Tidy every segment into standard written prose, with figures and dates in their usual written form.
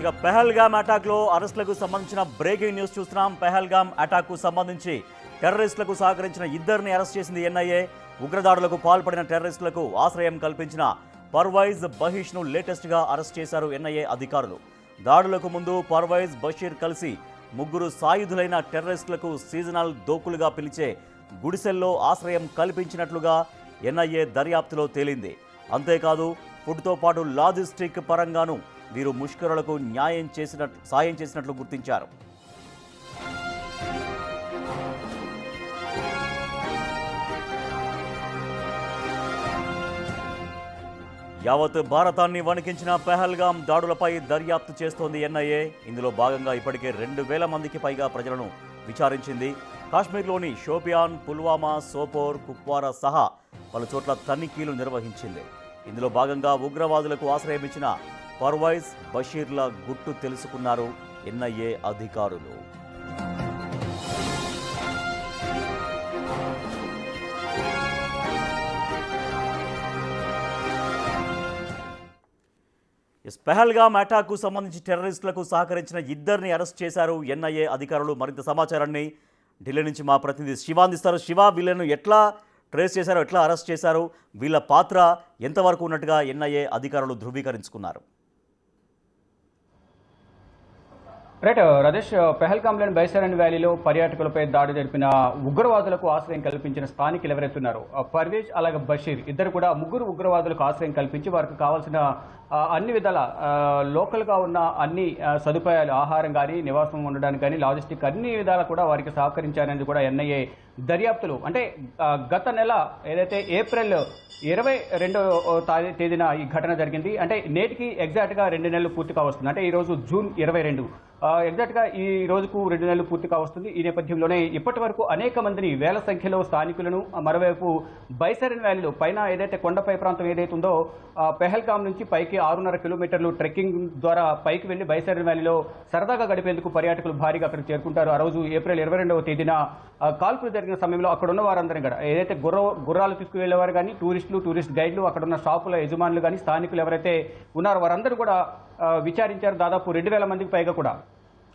ఇక పెహల్గామ్ అటాక్లో అరెస్టులకు సంబంధించిన breaking news చూస్తున్నాం. పెహల్గామ్ అటాక్కు సంబంధించి టెర్రరిస్టులకు సహకరించిన ఇద్దరిని అరెస్ట్ చేసింది ఎన్ఐఏ. ఉగ్రదాడులకు పాల్పడిన టెర్రరిస్టులకు ఆశ్రయం కల్పించిన పర్వైజ్ బషీర్ను లేటెస్ట్గా అరెస్ట్ చేశారు ఎన్ఐఏ అధికారులు. దాడులకు ముందు పర్వైజ్ బషీర్ కలిసి ముగ్గురు సాయుధులైన టెర్రరిస్టులకు సీజనల్ దోకులుగా పిలిచే గుడిసెల్లో ఆశ్రయం కల్పించినట్లుగా ఎన్ఐఏ దర్యాప్తులో తేలింది. అంతేకాదు ఫుడ్తో పాటు లాజిస్టిక్ పరంగానూ వీరు ముష్కరులకు సాయం చేసినట్లు గుర్తించారు. యావత్ భారతాన్ని వణికించిన పెహల్గామ్ దాడులపై దర్యాప్తు చేస్తోంది ఎన్ఐఏ. ఇందులో భాగంగా ఇప్పటికే 2000 మందికి పైగా ప్రజలను విచారించింది. కాశ్మీర్లోని షోపియాన్, పుల్వామా, సోపోర్, కుప్వారా సహా పలు చోట్ల తనిఖీలు నిర్వహించింది. ఇందులో భాగంగా ఉగ్రవాదులకు ఆశ్రయం ఇచ్చిన పర్వైజ్ బషీర్ల గుట్టు తెలుసుకున్నారు ఎన్ఐఏ అధికారులు. పెహల్గామ్ అటాక్కు సంబంధించి టెర్రరిస్టులకు సహకరించిన ఇద్దరిని అరెస్ట్ చేశారు ఎన్ఐఏ అధికారులు. మరింత సమాచారాన్ని ఢిల్లీ నుంచి మా ప్రతినిధి శివ అందిస్తారు. శివ, వీళ్ళను ఎట్లా ట్రేస్ చేశారు, ఎట్లా అరెస్ట్ చేశారు, వీళ్ళ పాత్ర ఎంతవరకు ఉన్నట్టుగా ఎన్ఐఏ అధికారులు ధృవీకరించుకున్నారు? రైట్ రాజేష్, పెహల్గామ్లోని బైసరన్ వ్యాలీలో పర్యాటకులపై దాడి జరిపిన ఉగ్రవాదులకు ఆశ్రయం కల్పించిన స్థానికులు ఎవరైతున్నారో పర్వేజ్ అలాగే బషీర్ ఇద్దరు కూడా ముగ్గురు ఉగ్రవాదులకు ఆశ్రయం కల్పించి వారికి కావాల్సిన అన్ని విధాల లోకల్గా ఉన్న అన్ని సదుపాయాలు, ఆహారం కానీ, నివాసం ఉండడానికి కానీ, లాజిస్టిక్ అన్ని విధాలు కూడా వారికి సహకరించారనేది కూడా ఎన్ఐఏ దర్యాప్తులు. అంటే గత నెల ఏదైతే ఏప్రిల్ 22వ తేదీన ఈ ఘటన జరిగింది. అంటే నేటికి ఎగ్జాక్ట్గా 2 నెలలు పూర్తిగా వస్తుంది. అంటే ఈరోజు జూన్ 22, ఎగ్జాక్ట్గా ఈ రోజుకు 2 నెలలు పూర్తిగా వస్తుంది. ఈ నేపథ్యంలోనే ఇప్పటి వరకు అనేక మందిని, వేల సంఖ్యలో స్థానికులను, మరోవైపు బైసరన్ వ్యాలీలో పైన ఏదైతే కొండపై ప్రాంతం ఏదైతే ఉందో పెహల్గామ్ నుంచి పైకి 6.5 కిలోమీటర్లు ట్రెక్కింగ్ ద్వారా పైకి వెళ్లి బైసరన్ వ్యాలీలో సరదాగా గడిపేందుకు పర్యాటకులు భారీగా అక్కడికి చేరుకుంటారు. ఆ రోజు ఏప్రిల్ 22వ తేదీన కాల్పులు జరిగిన సమయంలో అక్కడ ఉన్న వారందరినీ కూడా ఏదైతే గుర్రాలు తీసుకువెళ్లేవారు కానీ, టూరిస్ట్ గైడ్లు, అక్కడ ఉన్న షాపుల యజమానులు కానీ, స్థానికులు ఎవరైతే ఉన్నారో వారందరూ కూడా విచారించారు. దాదాపు 2000 మందికి పైగా కూడా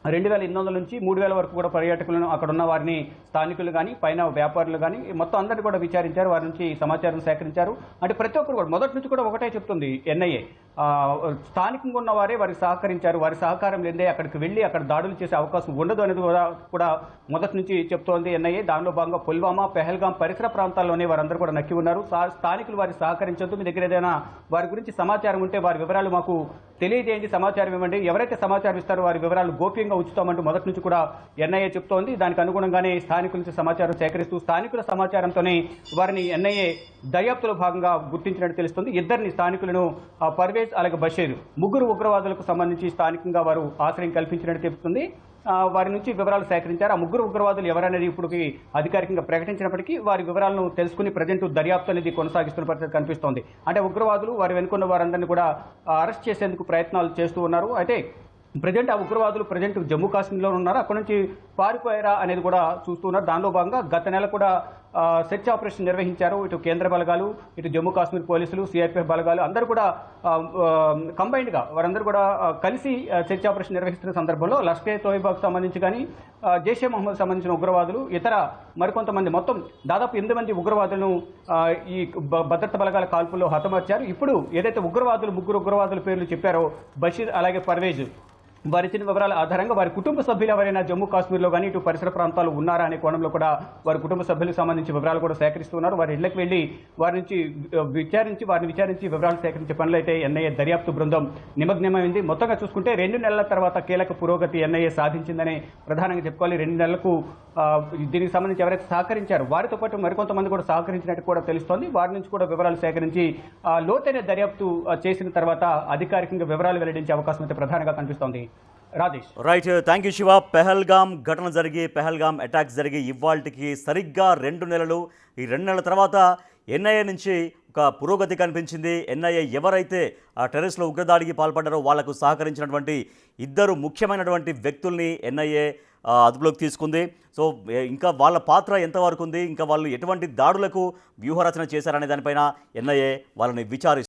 2800 నుంచి 3000 వరకు కూడా పర్యాటకులను, అక్కడ ఉన్న వారిని, స్థానికులు కానీ, పైన వ్యాపారులు కానీ మొత్తం అందరినీ కూడా విచారించారు. వారి నుంచి సమాచారం సేకరించారు. అంటే ప్రతి ఒక్కరు కూడా మొదటి నుంచి కూడా ఒకటే చెప్తుంది ఎన్ఐఏ, స్థానికంగా ఉన్న వారే వారికి సహకరించారు. వారి సహకారం లేదే అక్కడికి వెళ్ళి అక్కడ దాడులు చేసే అవకాశం ఉండదు అనేది కూడా మొదటి నుంచి చెప్తోంది ఎన్ఐఏ. దానిలో భాగంగా పుల్వామా, పెహల్గామ్ పరిసర ప్రాంతాల్లోనే వారందరూ కూడా నక్కి ఉన్నారు. స్థానికులు వారికి సహకరించొద్దు, మీ దగ్గర ఏదైనా వారి గురించి సమాచారం ఉంటే వారి వివరాలు మాకు తెలియజేయండి, సమాచారం ఇవ్వండి, ఎవరైతే సమాచారం ఇస్తారో వారి వివరాలు గోప్యంగా ఉంచుతామంటూ మొదటి నుంచి కూడా ఎన్ఐఏ చెప్తోంది. దానికి అనుగుణంగానే స్థానికుల నుంచి సమాచారం సేకరిస్తూ స్థానికుల సమాచారంతోనే వారిని ఎన్ఐఏ దర్యాప్తులో భాగంగా గుర్తించినట్టు తెలుస్తుంది. ఇద్దరిని, స్థానికులను పర్వేజ్ అలాగే బషీర్, ముగ్గురు ఉగ్రవాదులకు సంబంధించి స్థానికంగా వారు ఆశ్రయం కల్పించినట్టు తెలుస్తుంది. వారి నుంచి వివరాలు సేకరించారు. ఆ ముగ్గురు ఉగ్రవాదులు ఎవరనేది ఇప్పటికి అధికారికంగా ప్రకటించినప్పటికీ వారి వివరాలను తెలుసుకుని ప్రజెంట్ దర్యాప్తు అనేది కొనసాగిస్తున్న పరిస్థితి కనిపిస్తోంది. అంటే ఉగ్రవాదులు, వారి వెనుకున్న వారందరినీ కూడా అరెస్ట్ చేసేందుకు ప్రయత్నాలు చేస్తూ ఉన్నారు. అయితే ప్రజెంట్ ఆ ఉగ్రవాదులు జమ్మూ కాశ్మీర్లో ఉన్నారు, అక్కడ నుంచి పారిపోయారా అనేది కూడా చూస్తున్నారు. దానిలో భాగంగా గత నెల కూడా సెర్చ్ ఆపరేషన్ నిర్వహించారు. ఇటు కేంద్ర బలగాలు, ఇటు జమ్మూ కాశ్మీర్ పోలీసులు, సిఆర్పిఎఫ్ బలగాలు అందరూ కూడా కంబైన్డ్గా వారందరూ కూడా కలిసి సెర్చ్ ఆపరేషన్ నిర్వహిస్తున్న సందర్భంలో లష్కర్ తోయిబాకు సంబంధించి కానీ, జైషే మహమ్మద్ సంబంధించిన ఉగ్రవాదులు, ఇతర మరికొంతమంది, మొత్తం దాదాపు 8 మంది ఉగ్రవాదులను ఈ భద్రతా బలగాల కాల్పుల్లో హతమార్చారు. ఇప్పుడు ఏదైతే ముగ్గురు ఉగ్రవాదుల పేర్లు చెప్పారో బషీర్ అలాగే పర్వేజ్, వారి ఇచ్చిన వివరాల ఆధారంగా వారి కుటుంబ సభ్యులు ఎవరైనా జమ్మూ కాశ్మీర్లో కానీ ఇటు పరిసర ప్రాంతాలు ఉన్నారా అనే కోణంలో కూడా వారి కుటుంబ సభ్యులకు సంబంధించి వివరాలు కూడా సేకరిస్తున్నారు. వారి ఇళ్లకు వెళ్లి వారి నుంచి విచారించి వివరాలు సేకరించే పనులు అయితే ఎన్ఐఏ దర్యాప్తు బృందం నిమగ్నమైంది. మొత్తంగా చూసుకుంటే 2 నెలల తర్వాత కీలక పురోగతి ఎన్ఐఏ సాధించిందని ప్రధానంగా చెప్పుకోవాలి. 2 నెలలకు దీనికి సంబంధించి ఎవరైతే సహకరించారో వారితో పాటు మరికొంతమంది కూడా సహకరించినట్టు కూడా తెలుస్తోంది. వారి నుంచి కూడా వివరాలు సేకరించి లోతైన దర్యాప్తు చేసిన తర్వాత అధికారికంగా వివరాలు వెల్లడించే అవకాశం అయితే ప్రధానంగా కనిపిస్తోంది. Rajesh, right, thank you Shiva. Pahalgam attacks జరిగి ఇవాల్టికి సరిగ్గా 2 నెలలు. ఈ 2 నెలల తర్వాత ఎన్ఐఏ నుంచి ఒక పురోగతి కనిపించింది. ఎన్ఐఏ ఎవరైతే ఆ టెర్రరిస్టుల ఉగ్రదాడికి పాల్పడ్డారో వాళ్లకు సహకరించినటువంటి ఇద్దరు ముఖ్యమైనటువంటి వ్యక్తుల్ని ఎన్ఐఏ అదుపులోకి తీసుకుంది. సో ఇంకా వాళ్ళ పాత్ర ఎంతవరకు ఉంది, ఇంకా వాళ్ళు ఎటువంటి దాడులకు వ్యూహరచన చేశారనే దానిపైన ఎన్ఐఏ వాళ్ళని విచారిస్తుంది.